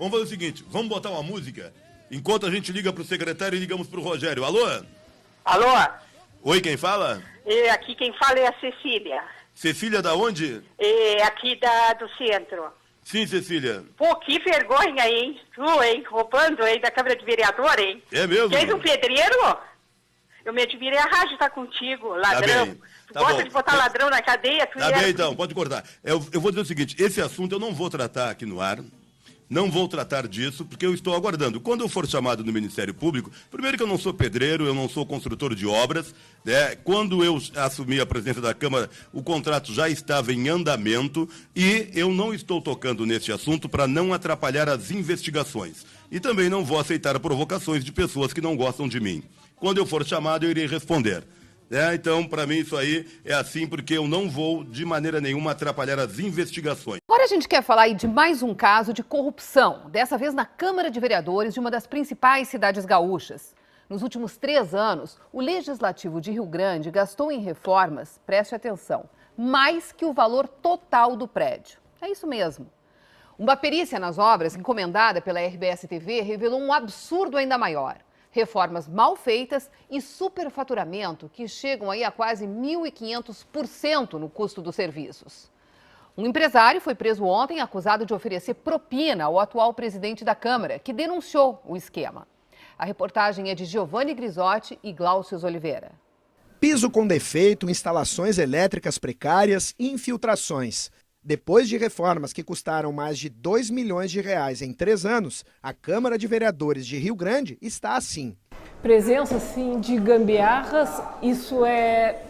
Vamos fazer o seguinte, vamos botar uma música, enquanto a gente liga pro secretário e ligamos pro Rogério. Alô? Alô? Oi, quem fala? Aqui quem fala é a Cecília. Cecília da onde? Aqui do centro. Sim, Cecília. Pô, que vergonha, hein? Tu, hein? Roubando, hein? Da Câmara de Vereador, hein? É mesmo? Fez um pedreiro? Eu me admirei, a rádio estar contigo, ladrão. Tá bem. Tu Tá gosta bom. de botar ladrão na cadeia? Tu Tá bem, então, pode cortar. Eu vou dizer o seguinte, esse assunto eu não vou tratar aqui no ar, não vou tratar disso, porque eu estou aguardando. Quando eu for chamado no Ministério Público, primeiro que eu não sou pedreiro, eu não sou construtor de obras, né? Quando eu assumi a presidência da Câmara, o contrato já estava em andamento e eu não estou tocando neste assunto para não atrapalhar as investigações. E também não vou aceitar provocações de pessoas que não gostam de mim. Quando eu for chamado, eu irei responder. Então, para mim, isso aí é assim, porque eu não vou, de maneira nenhuma, atrapalhar as investigações. Agora a gente quer falar aí de mais um caso de corrupção, dessa vez na Câmara de Vereadores de uma das principais cidades gaúchas. Nos últimos 3 anos, o Legislativo de Rio Grande gastou em reformas, preste atenção, mais que o valor total do prédio. É isso mesmo. Uma perícia nas obras, encomendada pela RBS-TV, revelou um absurdo ainda maior. Reformas mal feitas e superfaturamento que chegam aí a quase 1.500% no custo dos serviços. Um empresário foi preso ontem acusado de oferecer propina ao atual presidente da Câmara, que denunciou o esquema. A reportagem é de Giovanni Grisotti e Glaucius Oliveira. Piso com defeito, instalações elétricas precárias e infiltrações. Depois de reformas que custaram mais de 2 milhões de reais em 3 anos, a Câmara de Vereadores de Rio Grande está assim. Presença, sim, de gambiarras, isso é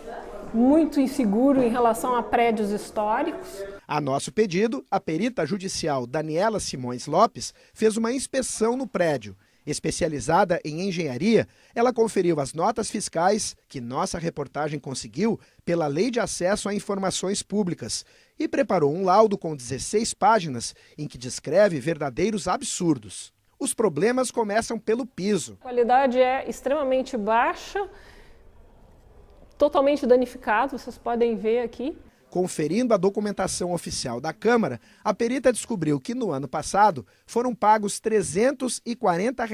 muito inseguro em relação a prédios históricos. A nosso pedido, a perita judicial Daniela Simões Lopes fez uma inspeção no prédio. Especializada em engenharia, ela conferiu as notas fiscais que nossa reportagem conseguiu pela Lei de Acesso a Informações Públicas e preparou um laudo com 16 páginas em que descreve verdadeiros absurdos. Os problemas começam pelo piso. A qualidade é extremamente baixa, totalmente danificado, vocês podem ver aqui. Conferindo a documentação oficial da Câmara, a perita descobriu que no ano passado foram pagos R$ 340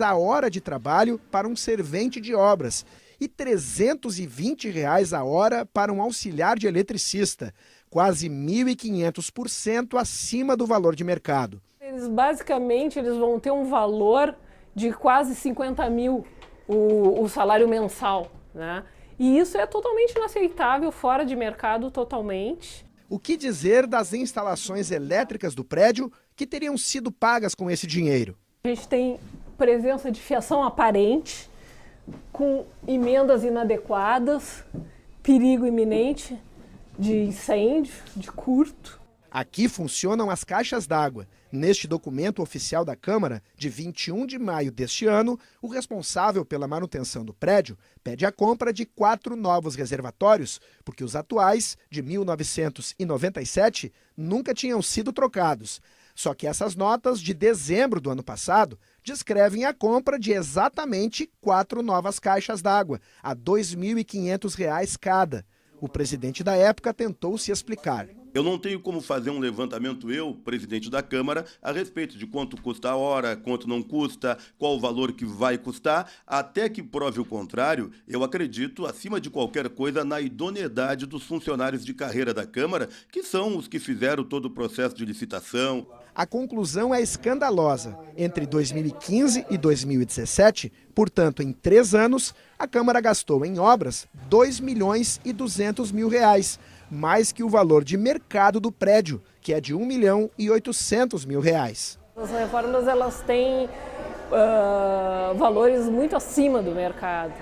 a hora de trabalho para um servente de obras e R$ 320 a hora para um auxiliar de eletricista, quase 1.500% acima do valor de mercado. Basicamente, eles vão ter um valor de quase 50 mil o salário mensal, né? E isso é totalmente inaceitável, fora de mercado totalmente. O que dizer das instalações elétricas do prédio que teriam sido pagas com esse dinheiro? A gente tem presença de fiação aparente, com emendas inadequadas, perigo iminente de incêndio, de curto. Aqui funcionam as caixas d'água. Neste documento oficial da Câmara, de 21 de maio deste ano, o responsável pela manutenção do prédio pede a compra de 4 novos reservatórios, porque os atuais, de 1997, nunca tinham sido trocados. Só que essas notas de dezembro do ano passado descrevem a compra de exatamente 4 novas caixas d'água, a R$ 2.500 cada. O presidente da época tentou se explicar. Eu não tenho como fazer um levantamento, eu, presidente da Câmara, a respeito de quanto custa a hora, quanto não custa, qual o valor que vai custar. Até que prove o contrário, eu acredito, acima de qualquer coisa, na idoneidade dos funcionários de carreira da Câmara, que são os que fizeram todo o processo de licitação. A conclusão é escandalosa. Entre 2015 e 2017, portanto, em 3 anos, a Câmara gastou em obras R$ 2.200.000, mais que o valor de mercado do prédio, que é de R$ 1.800.000. As reformas, elas têm valores muito acima do mercado.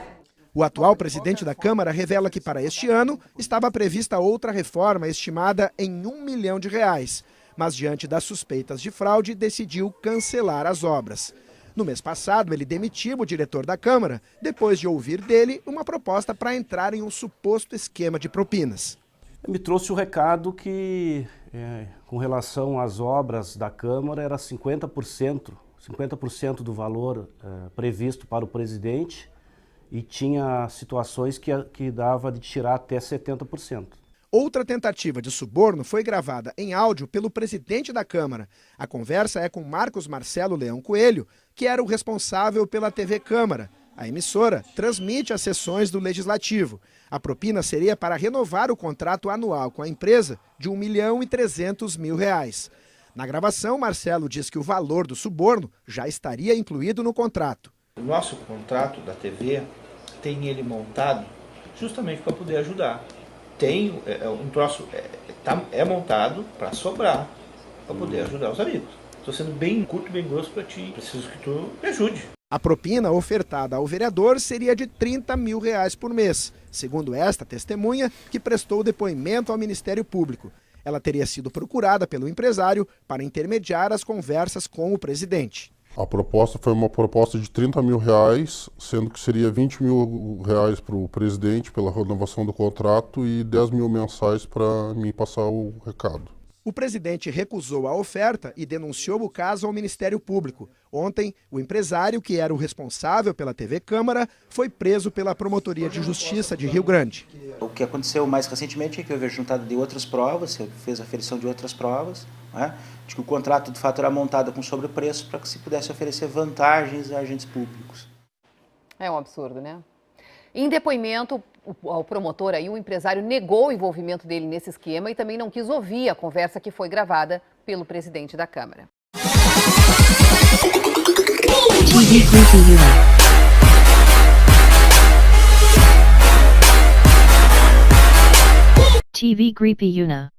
O atual presidente da Câmara revela que para este ano estava prevista outra reforma estimada em R$ 1 milhão, mas diante das suspeitas de fraude decidiu cancelar as obras. No mês passado, ele demitiu o diretor da Câmara, depois de ouvir dele uma proposta para entrar em um suposto esquema de propinas. Me trouxe o recado que, com relação às obras da Câmara, era 50% do valor previsto para o presidente e tinha situações que dava de tirar até 70%. Outra tentativa de suborno foi gravada em áudio pelo presidente da Câmara. A conversa é com Marcos Marcelo Leão Coelho, que era o responsável pela TV Câmara. A emissora transmite as sessões do Legislativo. A propina seria para renovar o contrato anual com a empresa de R$ 1.300.000. Na gravação, Marcelo diz que o valor do suborno já estaria incluído no contrato. O nosso contrato da TV tem ele montado justamente para poder ajudar. Tem um troço, é montado para sobrar, para poder ajudar os amigos. Estou sendo bem curto, bem grosso para ti. Preciso que tu me ajude. A propina ofertada ao vereador seria de R$ 30.000 por mês, segundo esta testemunha, que prestou depoimento ao Ministério Público. Ela teria sido procurada pelo empresário para intermediar as conversas com o presidente. A proposta foi uma proposta de R$ 30.000, sendo que seria R$ 20.000 para o presidente pela renovação do contrato e 10 mil mensais para mim passar o recado. O presidente recusou a oferta e denunciou o caso ao Ministério Público. Ontem, o empresário, que era o responsável pela TV Câmara, foi preso pela Promotoria de Justiça de Rio Grande. O que aconteceu mais recentemente é que houve a juntada de outras provas, fez a aferição de outras provas, né, de que o contrato de fato era montado com sobrepreço para que se pudesse oferecer vantagens a agentes públicos. É um absurdo, né? Em depoimento, o promotor aí, o empresário negou o envolvimento dele nesse esquema e também não quis ouvir a conversa que foi gravada pelo presidente da Câmara. TV Creepy Una. TV Creepy Una.